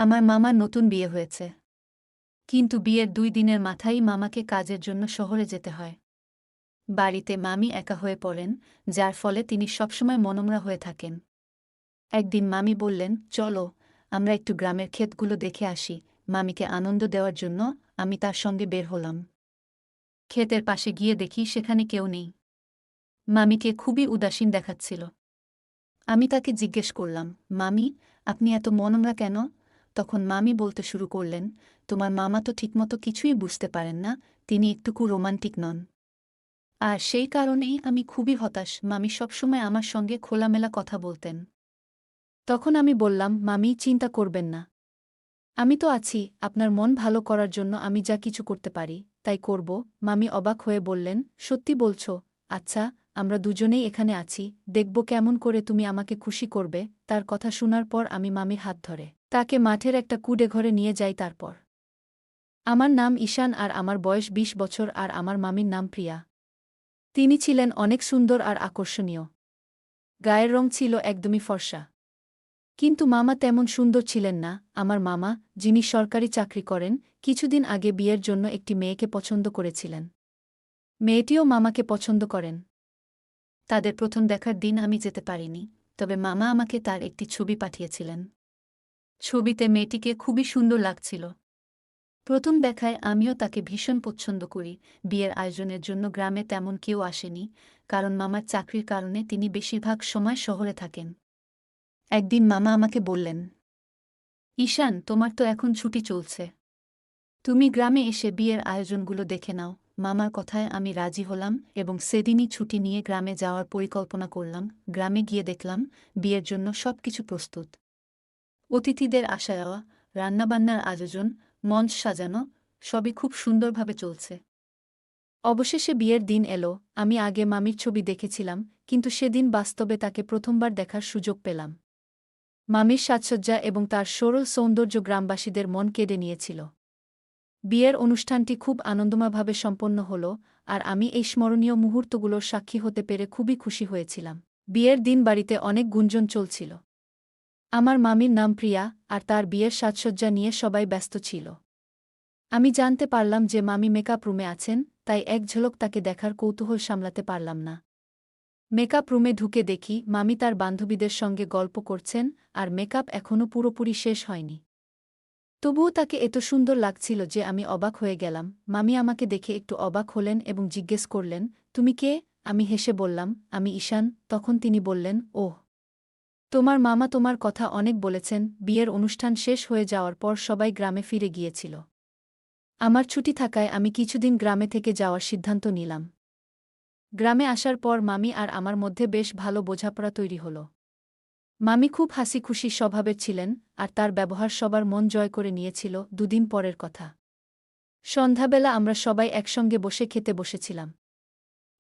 আমার মামার নতুন বিয়ে হয়েছে। কিন্তু বিয়ের ২ দিনের মাথায় মামাকে কাজের জন্য শহরে যেতে হয়। বাড়িতে মামি একা হয়ে পড়েন, যার ফলে তিনি সবসময় মনমরা হয়ে থাকেন। একদিন মামি বললেন, চলো আমরা একটু গ্রামের ক্ষেতগুলো দেখে আসি। মামিকে আনন্দ দেওয়ার জন্য আমি তার সঙ্গে বের হলাম। ক্ষেতের পাশে গিয়ে দেখি সেখানে কেউ নেই। মামিকে খুবই উদাসীন দেখাচ্ছিল। আমি তাকে জিজ্ঞেস করলাম, মামি, আপনি এত মনমরা কেন? তখন মামি বলতে শুরু করলেন, তোমার মামা তো ঠিকমতো কিছুই বুঝতে পারেন না, তিনি একটুকু রোমান্টিক নন। আর সেই কারণেই আমি খুবই হতাশ। মামি সবসময় আমার সঙ্গে খোলামেলা কথা বলতেন। তখন আমি বললাম, মামি, চিন্তা করবেন না। আমি তো আছি, আপনার মন ভালো করার জন্য আমি যা কিছু করতে পারি তাই করব। মামি অবাক হয়ে বললেন, সত্যি বলছো? আচ্ছা, আমরা দুজনেই এখানে আছি, দেখব কেমন করে তুমি আমাকে খুশি করবে। তার কথা শোনার পর আমি মামির হাত ধরে তাকে মাঠের একটা কুঁড়ে ঘরে নিয়ে যাই। তারপর আমার নাম ঈশান আর আমার বয়স ২০ বছর আর আমার মামির নাম প্রিয়া। তিনি ছিলেন অনেক সুন্দর আর আকর্ষণীয়। গায়ের রং ছিল একদমই ফর্সা। কিন্তু মামা তেমন সুন্দর ছিলেন না। আমার মামা, যিনি সরকারি চাকরি করেন, কিছুদিন আগে বিয়ের জন্য একটি মেয়েকে পছন্দ করেছিলেন। মেয়েটিও মামাকে পছন্দ করেন। তাদের প্রথম দেখার দিন আমি যেতে পারিনি, তবে মামা আমাকে তার একটি ছবি পাঠিয়েছিলেন। ছবিতে মেয়েটিকে খুবই সুন্দর লাগছিল। প্রথম দেখায় আমিও তাকে ভীষণ পছন্দ করি। বিয়ের আয়োজনের জন্য গ্রামে তেমন কেউ আসেনি, কারণ মামার চাকরির কারণে তিনি বেশিরভাগ সময় শহরে থাকেন। একদিন মামা আমাকে বললেন, ঈশান, তোমার তো এখন ছুটি চলছে, তুমি গ্রামে এসে বিয়ের আয়োজনগুলো দেখে নাও। মামার কথায় আমি রাজি হলাম এবং সেদিনই ছুটি নিয়ে গ্রামে যাওয়ার পরিকল্পনা করলাম। গ্রামে গিয়ে দেখলাম বিয়ের জন্য সবকিছু প্রস্তুত। অতিথিদের আসা যাওয়া, রান্নাবান্নার আয়োজন, মঞ্চ সাজানো, সবই খুব সুন্দরভাবে চলছে। অবশেষে বিয়ের দিন এলো। আমি আগে মামির ছবি দেখেছিলাম, কিন্তু সেদিন বাস্তবে তাকে প্রথমবার দেখার সুযোগ পেলাম। মামির সাজসজ্জা এবং তার সরল সৌন্দর্য গ্রামবাসীদের মন কেড়ে নিয়েছিল। বিয়ের অনুষ্ঠানটি খুব আনন্দময়ভাবে সম্পন্ন হল, আর আমি এই স্মরণীয় মুহূর্তগুলোর সাক্ষী হতে পেরে খুবই খুশি হয়েছিলাম। বিয়ের দিন বাড়িতে অনেক গুঞ্জন চলছিল। আমার মামির নাম প্রিয়া, আর তার বিয়ের সাজসজ্জা নিয়ে সবাই ব্যস্ত ছিল। আমি জানতে পারলাম যে মামি মেকআপ রুমে আছেন, তাই এক ঝলক তাকে দেখার কৌতূহল সামলাতে পারলাম না। মেকআপ রুমে ঢুকে দেখি মামি তার বান্ধবীদের সঙ্গে গল্প করছেন, আর মেকআপ এখনও পুরোপুরি শেষ হয়নি। তবুও তাকে এত সুন্দর লাগছিল যে আমি অবাক হয়ে গেলাম। মামি আমাকে দেখে একটু অবাক হলেন এবং জিজ্ঞেস করলেন, তুমি কে? আমি হেসে বললাম, আমি ঈশান। তখন তিনি বললেন, ওহ, তোমার মামা তোমার কথা অনেক বলেছেন। বিয়ের অনুষ্ঠান শেষ হয়ে যাওয়ার পর সবাই গ্রামে ফিরে গিয়েছিল। আমার ছুটি থাকায় আমি কিছুদিন গ্রামে থেকে যাওয়ার সিদ্ধান্ত নিলাম। গ্রামে আসার পর মামি আর আমার মধ্যে বেশ ভালো বোঝাপড়া তৈরি হল। মামি খুব হাসিখুশি স্বভাবের ছিলেন, আর তার ব্যবহার সবার মন জয় করে নিয়েছিল। ২ দিন পরের কথা, সন্ধ্যাবেলা আমরা সবাই একসঙ্গে বসে খেতে বসেছিলাম।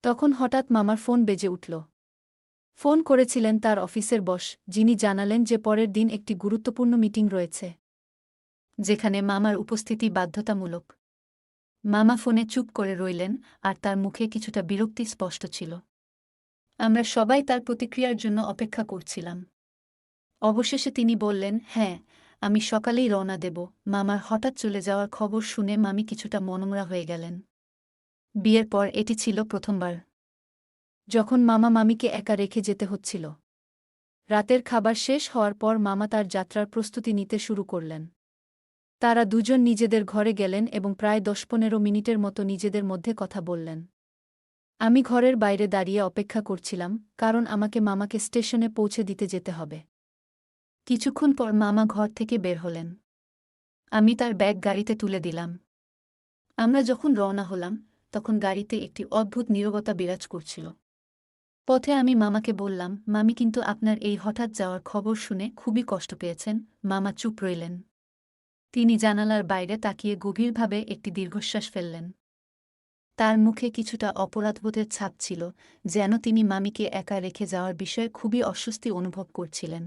তখন হঠাৎ মামার ফোন বেজে উঠল। ফোন করেছিলেন তার অফিসের বস, যিনি জানালেন যে পরের দিন একটি গুরুত্বপূর্ণ মিটিং রয়েছে, যেখানে মামার উপস্থিতি বাধ্যতামূলক। মামা ফোনে চুপ করে রইলেন, আর তার মুখে কিছুটা বিরক্তি স্পষ্ট ছিল। আমরা সবাই তার প্রতিক্রিয়ার জন্য অপেক্ষা করছিলাম। অবশেষে তিনি বললেন, হ্যাঁ, আমি সকালেই রওনা দেব। মামার হঠাৎ চলে যাওয়ার খবর শুনে মামি কিছুটা মনমরা হয়ে গেলেন। বিয়ের পর এটি ছিল প্রথমবার যখন মামা মামিকে একা রেখে যেতে হচ্ছিল। রাতের খাবার শেষ হওয়ার পর মামা তার যাত্রার প্রস্তুতি নিতে শুরু করলেন। তারা দুজন নিজেদের ঘরে গেলেন এবং প্রায় ১০-১৫ মিনিটের মতো নিজেদের মধ্যে কথা বললেন। আমি ঘরের বাইরে দাঁড়িয়ে অপেক্ষা করছিলাম, কারণ আমাকে মামাকে স্টেশনে পৌঁছে দিতে যেতে হবে। কিছুক্ষণ পর মামা ঘর থেকে বের হলেন। আমি তার ব্যাগ গাড়িতে তুলে দিলাম। আমরা যখন রওনা হলাম, তখন গাড়িতে একটি অদ্ভুত নীরবতা বিরাজ করছিল। পথে আমি মামাকে বললাম, মামি, কিন্তু আপনার এই হঠাৎ যাওয়ার খবর শুনে খুবই কষ্ট পেয়েছেন। মামা চুপ রইলেন। তিনি জানালার বাইরে তাকিয়ে গভীরভাবে একটি দীর্ঘশ্বাস ফেললেন। তার মুখে কিছুটা অপরাধবোধের ছাপ ছিল, যেন তিনি মামিকে একা রেখে যাওয়ার বিষয়ে খুবই অস্বস্তি অনুভব করছিলেন।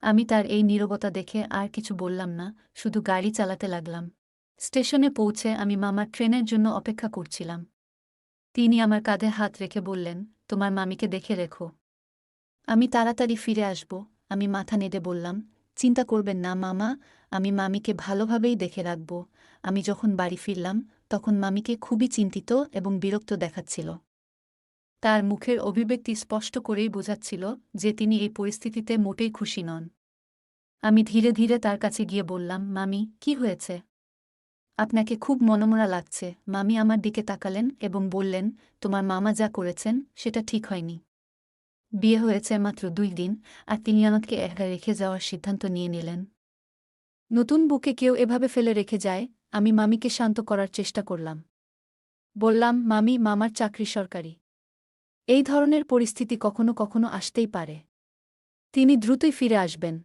আমি তার এই নীরবতা দেখে আর কিছু বললাম না, শুধু গাড়ি চালাতে লাগলাম। স্টেশনে পৌঁছে আমি মামার ট্রেনের জন্য অপেক্ষা করছিলাম। তিনি আমার কাঁধে হাত রেখে বললেন, তোমার মামিকে দেখে রেখো, আমি তাড়াতাড়ি ফিরে আসব। আমি মাথা নেড়ে বললাম, চিন্তা করবেন না মামা, আমি মামিকে ভালোভাবেই দেখে রাখব। আমি যখন বাড়ি ফিরলাম তখন মামিকে খুবই চিন্তিত এবং বিরক্ত দেখাচ্ছিল। তার মুখের অভিব্যক্তি স্পষ্ট করেই বোঝাচ্ছিল যে তিনি এই পরিস্থিতিতে মোটেই খুশি নন। আমি ধীরে ধীরে তার কাছে গিয়ে বললাম, মামি, কি হয়েছে? আপনাকে খুব মনমরা লাগছে। মামি আমার দিকে তাকালেন এবং বললেন, তোমার মামা যা করেছেন সেটা ঠিক হয়নি। বিয়ে হয়েছে মাত্র 2 দিন আর তিনি আমাকে একা রেখে যাওয়ার সিদ্ধান্ত নিয়ে নিলেন। নতুন বউকে কেউ এভাবে ফেলে রেখে যায়? আমি মামিকে শান্ত করার চেষ্টা করলাম। বললাম, মামি, মামার চাকরি সরকারি। এই ধরনের পরিস্থিতি কখনো কখনো আসতেই পারে। তিনি দ্রুতই ফিরে আসবেন।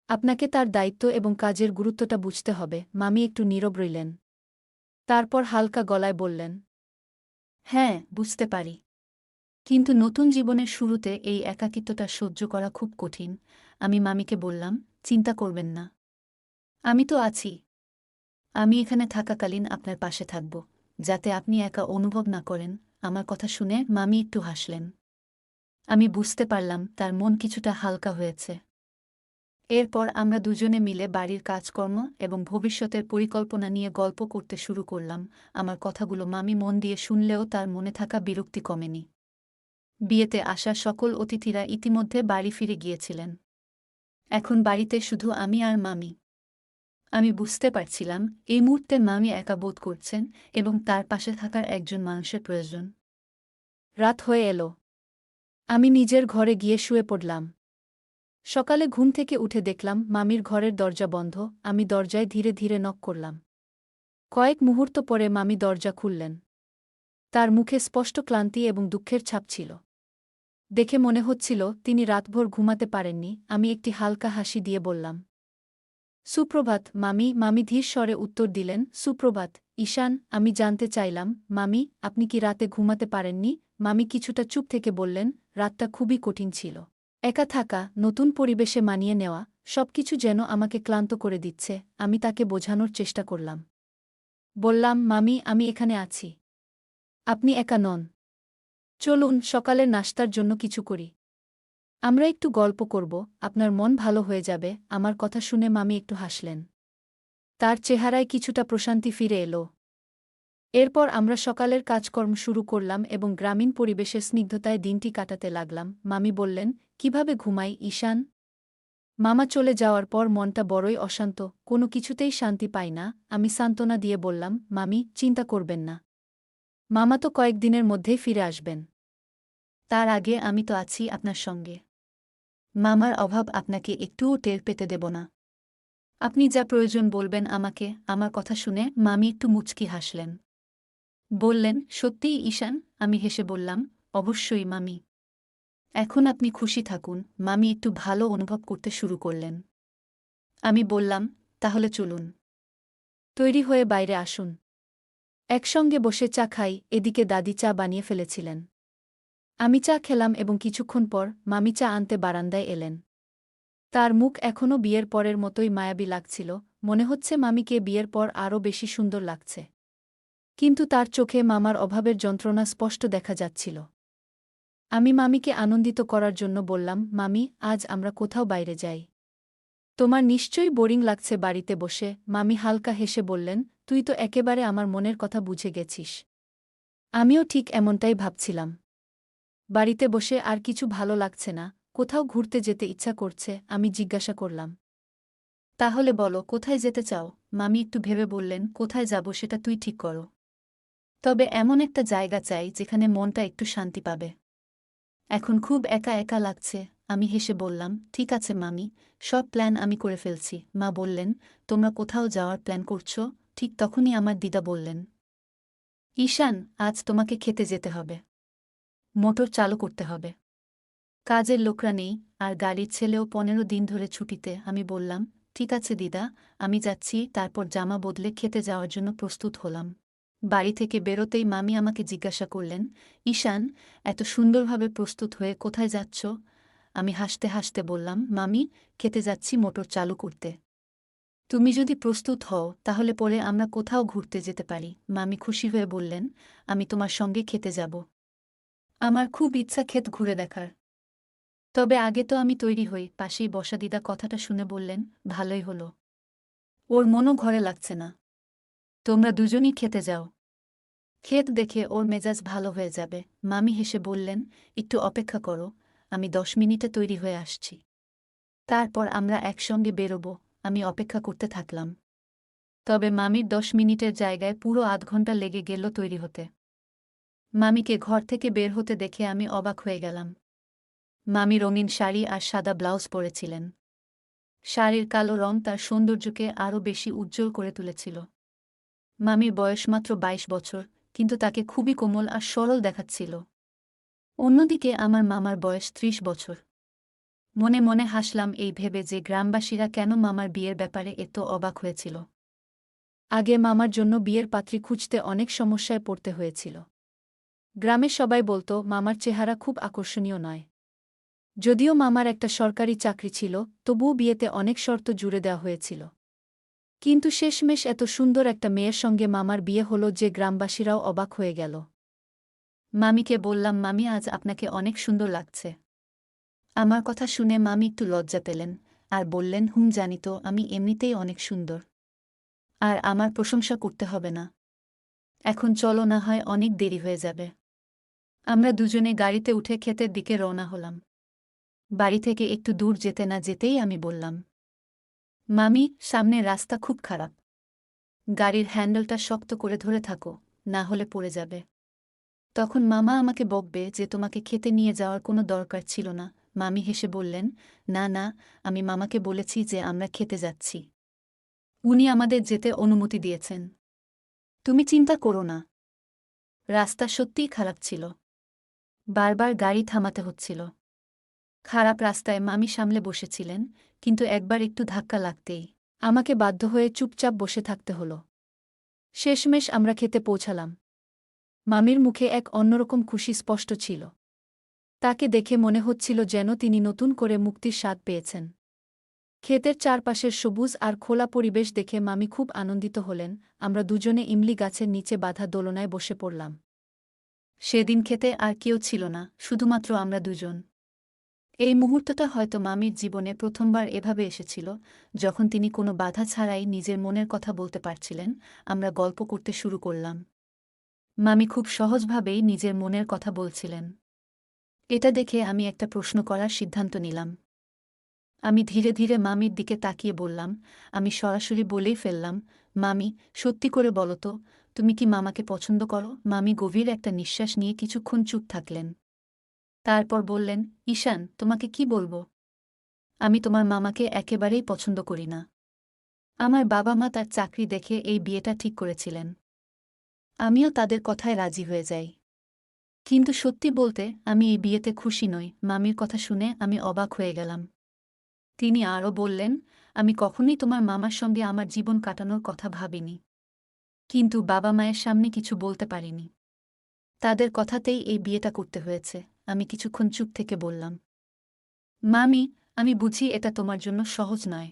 আপনাকে তার দায়িত্ব এবং কাজের গুরুত্বটা বুঝতে হবে। মামি একটু নীরব রইলেন। তারপর হালকা গলায় বললেন, হ্যাঁ, বুঝতে পারি। কিন্তু নতুন জীবনের শুরুতে এই একাকিত্বটা সহ্য করা খুব কঠিন। আমি মামিকে বললাম, চিন্তা করবেন না। আমি তো আছি। আমি এখানে থাকাকালীন আপনার পাশে থাকব, যাতে আপনি একা অনুভব না করেন। আমার কথা শুনে মামি একটু হাসলেন। আমি বুঝতে পারলাম তার মন কিছুটা হালকা হয়েছে। এরপর আমরা দুজনে মিলে বাড়ির কাজকর্ম এবং ভবিষ্যতের পরিকল্পনা নিয়ে গল্প করতে শুরু করলাম। আমার কথাগুলো মামি মন দিয়ে শুনলেও তার মনে থাকা বিরক্তি কমেনি। বিয়েতে আসা সকল অতিথিরা ইতিমধ্যে বাড়ি ফিরে গিয়েছিলেন। এখন বাড়িতে শুধু আমি আর মামি। আমি বুঝতে পারছিলাম এই মুহূর্তে মামি একা বোধ করছেন এবং তার পাশে থাকার একজন মানুষের প্রয়োজন। রাত হয়ে এলো। আমি নিজের ঘরে গিয়ে শুয়ে পড়লাম। সকালে ঘুম থেকে উঠে দেখলাম মামির ঘরের দরজা বন্ধ। আমি দরজায় ধীরে ধীরে নক করলাম। কয়েক মুহূর্ত পরে মামি দরজা খুললেন। তার মুখে স্পষ্ট ক্লান্তি এবং দুঃখের ছাপ ছিল। দেখে মনে হচ্ছিল তিনি রাতভর ঘুমাতে পারেননি। আমি একটি হালকা হাসি দিয়ে বললাম, সুপ্রভাত মামি। মামি ধীর স্বরে উত্তর দিলেন, সুপ্রভাত ঈশান। আমি জানতে চাইলাম, মামি, আপনি কি রাতে ঘুমাতে পারেননি? মামি কিছুটা চুপ থেকে বললেন, রাতটা খুবই কঠিন ছিল। একা থাকা, নতুন পরিবেশে মানিয়ে নেওয়া, সবকিছু যেন আমাকে ক্লান্ত করে দিচ্ছে। আমি তাকে বোঝানোর চেষ্টা করলাম। বললাম, মামি, আমি এখানে আছি। আপনি একা নন। চলুন সকালের নাশতার জন্য কিছু করি। আমরা একটু গল্প করব, আপনার মন ভালো হয়ে যাবে। আমার কথা শুনে মামি একটু হাসলেন। তার চেহারায় কিছুটা প্রশান্তি ফিরে এলো। এরপর আমরা সকালের কাজকর্ম শুরু করলাম এবং গ্রামীণ পরিবেশের স্নিগ্ধতায় দিনটি কাটাতে লাগলাম। মামি বললেন, কিভাবে ঘুমাই ঈশান? মামা চলে যাওয়ার পর মনটা বড়ই অশান্ত, কোনো কিছুতেই শান্তি পাই না। আমি সান্ত্বনা দিয়ে বললাম, মামি, চিন্তা করবেন না। মামা তো কয়েকদিনের মধ্যেই ফিরে আসবেন। তার আগে আমি তো আছি আপনার সঙ্গে। মামার অভাব আপনাকে একটুও টের পেতে দেব না। আপনি যা প্রয়োজন বলবেন আমাকে। আমার কথা শুনে মামি একটু মুচকি হাসলেন। বললেন, সত্যিই ঈশান? আমি হেসে বললাম, অবশ্যই মামি। এখন আপনি খুশি থাকুন। মামি একটু ভালো অনুভব করতে শুরু করলেন। আমি বললাম, তাহলে চলুন। তৈরি হয়ে বাইরে আসুন। একসঙ্গে বসে চা খাই। এদিকে দাদি চা বানিয়ে ফেলেছিলেন। আমি চা খেলাম এবং কিছুক্ষণ পর মামি চা আনতে বারান্দায় এলেন। তার মুখ এখনও বিয়ের পরের মতোই মায়াবী লাগছিল। মনে হচ্ছে মামিকে বিয়ের পর আরও বেশি সুন্দর লাগছে। কিন্তু তার চোখে মামার অভাবের যন্ত্রণা স্পষ্ট দেখা যাচ্ছিল। আমি মামিকে আনন্দিত করার জন্য বললাম, মামি, আজ আমরা কোথাও বাইরে যাই। তোমার নিশ্চয়ই বোরিং লাগছে বাড়িতে বসে। মামি হালকা হেসে বললেন, তুই তো একেবারে আমার মনের কথা বুঝে গেছিস। আমিও ঠিক এমনটাই ভাবছিলাম। বাড়িতে বসে আর কিছু ভালো লাগছে না, কোথাও ঘুরতে যেতে ইচ্ছা করছে। আমি জিজ্ঞাসা করলাম, তাহলে বলো কোথায় যেতে চাও? মামি একটু ভেবে বললেন, কোথায় যাব সেটা তুই ঠিক করো। তবে এমন একটা জায়গা চাই যেখানে মনটা একটু শান্তি পাবে। এখন খুব একা একা লাগছে। আমি হেসে বললাম, ঠিক আছে মামি, সব প্ল্যান আমি করে ফেলছি। মা বললেন, তোমরা কোথাও যাওয়ার প্ল্যান করছো? ঠিক তখনই আমার দিদা বললেন, ঈশান, আজ তোমাকে খেতে যেতে হবে। মোটর চালু করতে হবে। কাজের লোকরা নেই আর গাড়ির ছেলেও 15 দিন ধরে ছুটিতে। আমি বললাম, ঠিক আছে দিদা, আমি যাচ্ছি। তারপর জামা বদলে খেতে যাওয়ার জন্য প্রস্তুত হলাম। বাড়ি থেকে বেরোতেই মামি আমাকে জিজ্ঞাসা করলেন, ঈশান, এত সুন্দরভাবে প্রস্তুত হয়ে কোথায় যাচ্ছ? আমি হাসতে হাসতে বললাম, মামি, খেতে যাচ্ছি মোটর চালু করতে। তুমি যদি প্রস্তুত হও তাহলে পরে আমরা কোথাও ঘুরতে যেতে পারি। মামি খুশি হয়ে বললেন, আমি তোমার সঙ্গে খেতে যাব। আমার খুব ইচ্ছা ক্ষেত ঘুরে দেখার। তবে আগে তো আমি তৈরি হই। পাশেই বসা দিদা কথাটা শুনে বললেন, ভালোই হলো। ওর মনও ঘরে লাগছে না। তোমরা দুজনই খেতে যাও। ক্ষেত দেখে ওর মেজাজ ভালো হয়ে যাবে। মামি হেসে বললেন, একটু অপেক্ষা করো, আমি 10 মিনিটে তৈরি হয়ে আসছি। তারপর আমরা একসঙ্গে বেরোব। আমি অপেক্ষা করতে থাকলাম। তবে মামির 10 মিনিটের জায়গায় পুরো আধ ঘন্টা লেগে গেল তৈরি হতে। মামিকে ঘর থেকে বের হতে দেখে আমি অবাক হয়ে গেলাম। মামি রঙিন শাড়ি আর সাদা ব্লাউজ পরেছিলেন। শাড়ির কালো রং তার সৌন্দর্যকে আরও বেশি উজ্জ্বল করে তুলেছিল। মামির বয়স মাত্র 22 বছর, কিন্তু তাকে খুবই কোমল আর সরল দেখাচ্ছিল। অন্যদিকে আমার মামার বয়স 30 বছর। মনে মনে হাসলাম এই ভেবে যে গ্রামবাসীরা কেন মামার বিয়ের ব্যাপারে এত অবাক হয়েছিল। আগে মামার জন্য বিয়ের পাত্রী খুঁজতে অনেক সমস্যায় পড়তে হয়েছিল। গ্রামের সবাই বলতো মামার চেহারা খুব আকর্ষণীয় নয়। যদিও মামার একটা সরকারি চাকরি ছিল, তবুও বিয়েতে অনেক শর্ত জুড়ে দেওয়া হয়েছিল। কিন্তু শেষমেশ এত সুন্দর একটা মেয়ের সঙ্গে মামার বিয়ে হলো যে গ্রামবাসীরাও অবাক হয়ে গেল। মামিকে বললাম, মামি আজ আপনাকে অনেক সুন্দর লাগছে। আমার কথা শুনে মামি একটু লজ্জা পেলেন আর বললেন, জানি তো, আমি এমনিতেই অনেক সুন্দর। আর আমার প্রশংসা করতে হবে না। এখন চলো, না হয় অনেক দেরি হয়ে যাবে। আমরা দুজনে গাড়িতে উঠে ক্ষেতের দিকে রওনা হলাম। বাড়ি থেকে একটু দূর যেতে না যেতেই আমি বললাম, মামি, সামনের রাস্তা খুব খারাপ। গাড়ির হ্যান্ডেলটা শক্ত করে ধরে থাকো, না হলে পড়ে যাবে। তখন মামা আমাকে বকবে যে তোমাকে খেতে নিয়ে যাওয়ার কোনো দরকার ছিল না। মামি হেসে বললেন, না না, আমি মামাকে বলেছি যে আমরা খেতে যাচ্ছি। উনি আমাদের যেতে অনুমতি দিয়েছেন। তুমি চিন্তা করো না। রাস্তা সত্যিই খারাপ ছিল। বারবার গাড়ি থামাতে হচ্ছিল। খারাপ রাস্তায় মামি সামলে বসেছিলেন, কিন্তু একবার একটু ধাক্কা লাগতেই আমাকে বাধ্য হয়ে চুপচাপ বসে থাকতে হলো। শেষমেশ আমরা খেতে পৌঁছালাম। মামির মুখে এক অন্যরকম খুশি স্পষ্ট ছিল। তাকে দেখে মনে হচ্ছিল যেন তিনি নতুন করে মুক্তির স্বাদ পেয়েছেন। ক্ষেতের চারপাশের সবুজ আর খোলা পরিবেশ দেখে মামি খুব আনন্দিত হলেন। আমরা দুজনে ইমলি গাছের নিচে বাঁধা দোলনায় বসে পড়লাম। সেদিন খেতে আর কেউ ছিল না, শুধুমাত্র আমরা দুজন। এই মুহূর্তটা হয়তো মামির জীবনে প্রথমবার এভাবে এসেছিল, যখন তিনি কোনো বাধা ছাড়াই নিজের মনের কথা বলতে পারছিলেন। আমরা গল্প করতে শুরু করলাম। মামি খুব সহজভাবেই নিজের মনের কথা বলছিলেন। এটা দেখে আমি একটা প্রশ্ন করার সিদ্ধান্ত নিলাম। আমি ধীরে ধীরে মামির দিকে তাকিয়ে বললাম, আমি সরাসরি বলেই ফেললাম, মামি, সত্যি করে বলো তো, তুমি কি মামাকে পছন্দ করো? মামি গভীর একটা নিঃশ্বাস নিয়ে কিছুক্ষণ চুপ থাকলেন। তারপর বললেন, ঈশান, তোমাকে কি বলবো? আমি তোমার মামাকে একেবারেই পছন্দ করি না। আমার বাবা মা তার চাকরি দেখে এই বিয়েটা ঠিক করেছিলেন। আমিও তাদের কথায় রাজি হয়ে যাই। কিন্তু সত্যি বলতে আমি এই বিয়েতে খুশি নই। মামির কথা শুনে আমি অবাক হয়ে গেলাম। তিনি আরও বললেন, আমি কখনোই তোমার মামার সঙ্গে আমার জীবন কাটানোর কথা ভাবিনি। কিন্তু বাবা মায়ের সামনে কিছু বলতে পারিনি। তাদের কথাতেই এই বিয়েটা করতে হয়েছে। আমি কিছুক্ষণ চুপ থেকে বললাম, মামি, আমি বুঝি এটা তোমার জন্য সহজ নয়।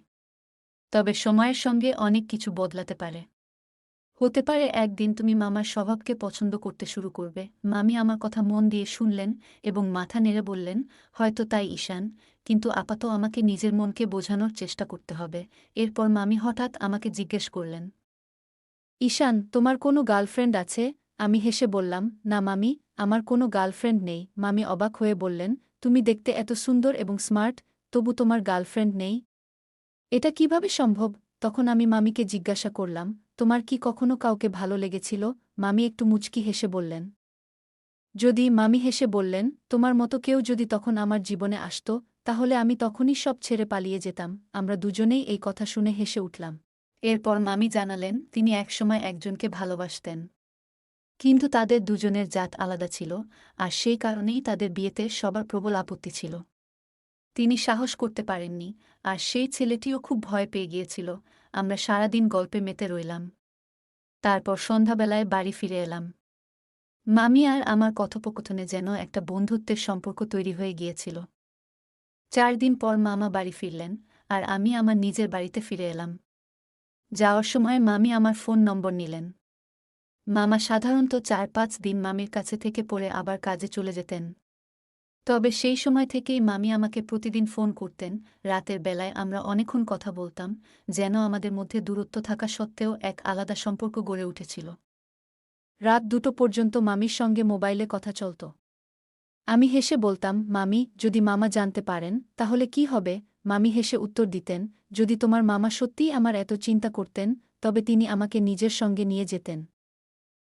তবে সময়ের সঙ্গে অনেক কিছু বদলাতে পারে। হতে পারে একদিন তুমি মামার স্বভাবকে পছন্দ করতে শুরু করবে। মামি আমার কথা মন দিয়ে শুনলেন এবং মাথা নেড়ে বললেন, হয়তো তাই ঈশান, কিন্তু আপাতত আমাকে নিজের মনকে বোঝানোর চেষ্টা করতে হবে। এরপর মামি হঠাৎ আমাকে জিজ্ঞেস করলেন, ঈশান, তোমার কোনো গার্লফ্রেন্ড আছে? আমি হেসে বললাম, না মামি, আমার কোনো গার্লফ্রেন্ড নেই। মামি অবাক হয়ে বললেন, তুমি দেখতে এত সুন্দর এবং স্মার্ট, তবু তোমার গার্লফ্রেন্ড নেই? এটা কিভাবে সম্ভব? তখন আমি মামিকে জিজ্ঞাসা করলাম, তোমার কি কখনো কাউকে ভালো লেগেছিল? মামি একটু মুচকি হেসে বললেন, যদি। মামি হেসে বললেন, তোমার মতো কেউ যদি তখন আমার জীবনে আসত, তাহলে আমি তখনই সব ছেড়ে পালিয়ে যেতাম। আমরা দুজনেই এই কথা শুনে হেসে উঠলাম। এরপর মামি জানালেন, তিনি একসময় একজনকে ভালোবাসতেন। কিন্তু তাদের দুজনের জাত আলাদা ছিল, আর সেই কারণেই তাদের বিয়েতে সবার প্রবল আপত্তি ছিল। তিনি সাহস করতে পারেননি, আর সেই ছেলেটিও খুব ভয় পেয়ে গিয়েছিল। আমরা সারাদিন গল্পে মেতে রইলাম। তারপর সন্ধ্যাবেলায় বাড়ি ফিরে এলাম। মামি আর আমার কথোপকথনে যেন একটা বন্ধুত্বের সম্পর্ক তৈরি হয়ে গিয়েছিল। 4 দিন পর মামা বাড়ি ফিরলেন, আর আমি আমার নিজের বাড়িতে ফিরে এলাম। যাওয়ার সময় মামি আমার ফোন নম্বর নিলেন। মামা সাধারণত 4-5 দিন মামির কাছে থেকে পড়ে আবার কাজে চলে যেতেন। তবে সেই সময় থেকেই মামি আমাকে প্রতিদিন ফোন করতেন। রাতের বেলায় আমরা অনেকক্ষণ কথা বলতাম, যেন আমাদের মধ্যে দূরত্ব থাকা সত্ত্বেও এক আলাদা সম্পর্ক গড়ে উঠেছিল। রাত 2টো পর্যন্ত মামির সঙ্গে মোবাইলে কথা চলত। আমি হেসে বলতাম, মামি, যদি মামা জানতে পারেন তাহলে কি হবে? মামি হেসে উত্তর দিতেন, যদি তোমার মামা সত্যিই আমার এত চিন্তা করতেন, তবে তিনি আমাকে নিজের সঙ্গে নিয়ে যেতেন।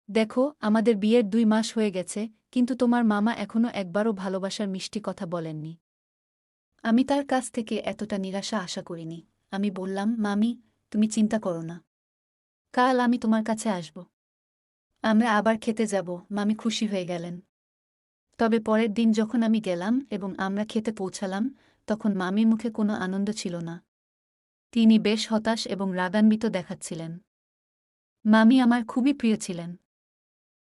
দেখো, আমাদের বিয়ের 2 মাস হয়ে গেছে, কিন্তু তোমার মামা এখনো একবারও ভালোবাসার মিষ্টি কথা বলেননি। আমি তার কাছ থেকে এতটা নিরাশা আশা করিনি। আমি বললাম, মামি, তুমি চিন্তা করো না। কাল আমি তোমার কাছে আসব। আমরা আবার খেতে যাব। মামি খুশি হয়ে গেলেন। তবে পরের দিন যখন আমি গেলাম এবং আমরা খেতে পৌঁছালাম, তখন মামির মুখে কোনো আনন্দ ছিল না। তিনি বেশ হতাশ এবং রাগান্বিত দেখাচ্ছিলেন। মামি আমার খুবই প্রিয় ছিলেন।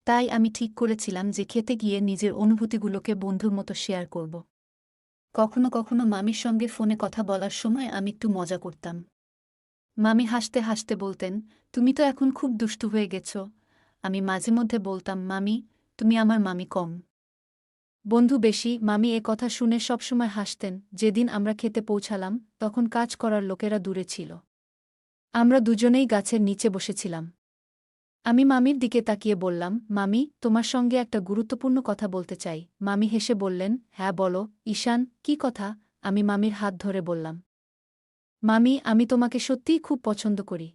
তাই আমি ঠিক করেছিলাম যে খেতে গিয়ে নিজের অনুভূতিগুলোকে বন্ধুর মতো শেয়ার করব। কখনো কখনো মামির সঙ্গে ফোনে কথা বলার সময় আমি একটু মজা করতাম। মামি হাসতে হাসতে বলতেন, তুমি তো এখন খুব দুষ্টু হয়ে গেছ। আমি মাঝে মধ্যে বলতাম, মামি, তুমি আমার মামি কম। বন্ধু বেশি। মামি এ কথা শুনে সবসময় হাসতেন। যেদিন আমরা খেতে পৌঁছালাম, তখন কাজ করার লোকেরা দূরে ছিল। আমরা দুজনেই গাছের নিচে বসেছিলাম। আমি মামির দিকে তাকিয়ে বললাম, মামি, তোমার সঙ্গে একটা গুরুত্বপূর্ণ কথা বলতে চাই। মামি হেসে বললেন, হ্যাঁ বলো, ঈশান, কী কথা? আমি মামির হাত ধরে বললাম, মামি, আমি তোমাকে সত্যিই খুব পছন্দ করি।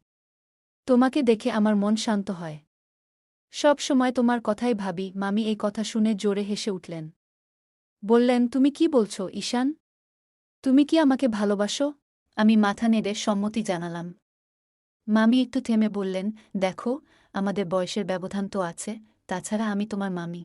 তোমাকে দেখে আমার মন শান্ত হয়। সব সময় তোমার কথাই ভাবি। মামি এই কথা শুনে জোরে হেসে উঠলেন। বললেন, তুমি কি বলছো ঈশান? তুমি কি আমাকে ভালোবাসো? আমি মাথা নেড়ে সম্মতি জানালাম। মামি একটু থেমে বললেন, দেখো, আমাদের বয়সের ব্যবধান তো আছে, তাছাড়া আমি তোমার মামি।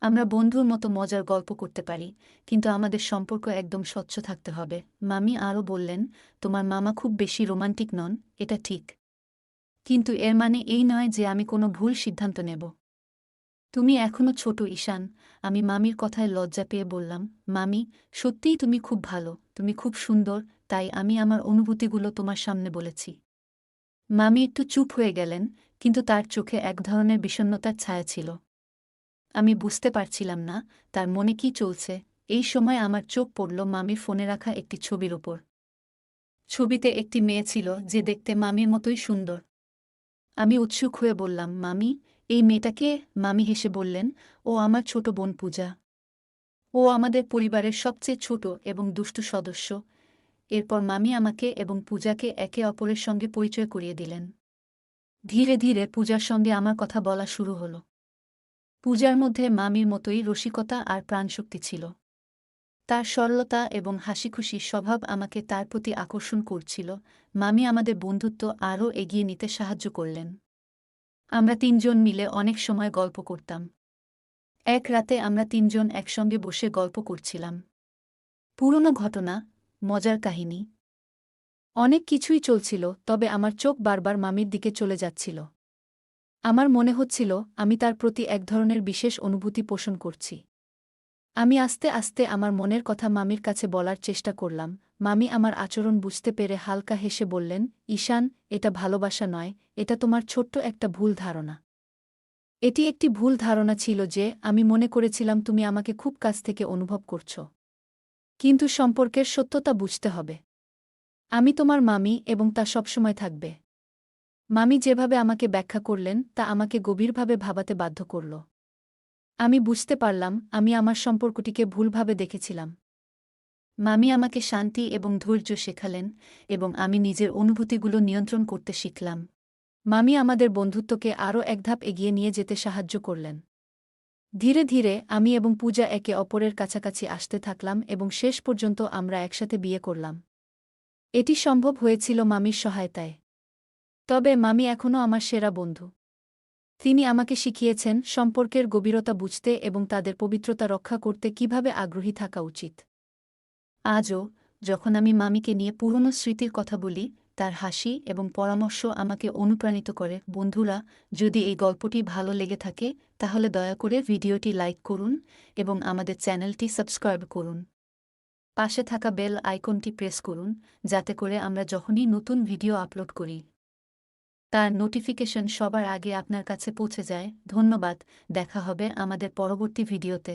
আমরা বন্ধুর মতো মজার গল্প করতে পারি, কিন্তু আমাদের সম্পর্ক একদম স্বচ্ছ থাকতে হবে। মামি আরও বললেন, তোমার মামা খুব বেশি রোমান্টিক নন, এটা ঠিক। কিন্তু এর মানে এই নয় যে আমি কোনো ভুল সিদ্ধান্ত নেব। তুমি এখনো ছোট ঈশান। আমি মামির কথায় লজ্জা পেয়ে বললাম, মামি, সত্যিই তুমি খুব ভালো, তুমি খুব সুন্দর, তাই আমি আমার অনুভূতিগুলো তোমার সামনে বলেছি। মামি একটু চুপ হয়ে গেলেন, কিন্তু তার চোখে এক ধরনের বিষণ্ণতার ছায়া ছিল। আমি বুঝতে পারছিলাম না তার মনে কি চলছে। এই সময় আমার চোখ পড়ল মামির ফোনে রাখা একটি ছবির ওপর। ছবিতে একটি মেয়ে ছিল যে দেখতে মামির মতোই সুন্দর। আমি উৎসুক হয়ে বললাম, মামি, এই মেয়েটাকে? মামি হেসে বললেন, ও আমার ছোট বোন পূজা। ও আমাদের পরিবারের সবচেয়ে ছোট এবং দুষ্টু সদস্য। এরপর মামি আমাকে এবং পূজাকে একে অপরের সঙ্গে পরিচয় করিয়ে দিলেন। ধীরে ধীরে পূজার সঙ্গে আমার কথা বলা শুরু হল। পূজার মধ্যে মামির মতোই রসিকতা আর প্রাণশক্তি ছিল। তার সরলতা এবং হাসিখুশি স্বভাব আমাকে তার প্রতি আকর্ষণ করছিল। মামি আমাদের বন্ধুত্ব আরও এগিয়ে নিতে সাহায্য করলেন। আমরা 3জন মিলে অনেক সময় গল্প করতাম। এক রাতে আমরা 3জন একসঙ্গে বসে গল্প করছিলাম। পুরনো ঘটনা, মজার কাহিনী, অনেক কিছুই চলছিল, তবে আমার চোখ বারবার মামির দিকে চলে যাচ্ছিল। আমার মনে হচ্ছিল আমি তার প্রতি এক ধরনের বিশেষ অনুভূতি পোষণ করছি। আমি আস্তে আস্তে আমার মনের কথা মামির কাছে বলার চেষ্টা করলাম। মামি আমার আচরণ বুঝতে পেরে হালকা হেসে বললেন, ঈশান, এটা ভালোবাসা নয়, এটা তোমার ছোট্ট একটা ভুল ধারণা। এটি একটি ভুল ধারণা ছিল যে আমি মনে করেছিলাম তুমি আমাকে খুব কাছ থেকে অনুভব করছ। কিন্তু সম্পর্কের সত্যতা বুঝতে হবে। আমি তোমার মামি এবং তা সবসময় থাকবে। মামি যেভাবে আমাকে ব্যাখ্যা করলেন তা আমাকে গভীরভাবে ভাবাতে বাধ্য করল। আমি বুঝতে পারলাম আমি আমার সম্পর্কটিকে ভুলভাবে দেখেছিলাম। মামি আমাকে শান্তি এবং ধৈর্য শেখালেন এবং আমি নিজের অনুভূতিগুলো নিয়ন্ত্রণ করতে শিখলাম। মামি আমাদের বন্ধুত্বকে আরও এক ধাপ এগিয়ে নিয়ে যেতে সাহায্য করলেন। ধীরে ধীরে আমি এবং পূজা একে অপরের কাছাকাছি আসতে থাকলাম এবং শেষ পর্যন্ত আমরা একসাথে বিয়ে করলাম। এটি সম্ভব হয়েছিল মামির সহায়তায়। তবে মামি এখনও আমার সেরা বন্ধু। তিনি আমাকে শিখিয়েছেন সম্পর্কের গভীরতা বুঝতে এবং তাদের পবিত্রতা রক্ষা করতে কিভাবে আগ্রহী থাকা উচিত। আজও যখন আমি মামিকে নিয়ে পুরনো স্মৃতির কথা বলি, তার হাসি এবং পরামর্শ আমাকে অনুপ্রাণিত করে। বন্ধুরা, যদি এই গল্পটি ভালো লেগে থাকে তাহলে দয়া করে ভিডিওটি লাইক করুন এবং আমাদের চ্যানেলটি সাবস্ক্রাইব করুন। পাশে থাকা বেল আইকনটি প্রেস করুন, যাতে করে আমরা যখনই নতুন ভিডিও আপলোড করি তার নোটিফিকেশন সবার আগে আপনার কাছে পৌঁছে যায়। ধন্যবাদ। দেখা হবে আমাদের পরবর্তী ভিডিওতে।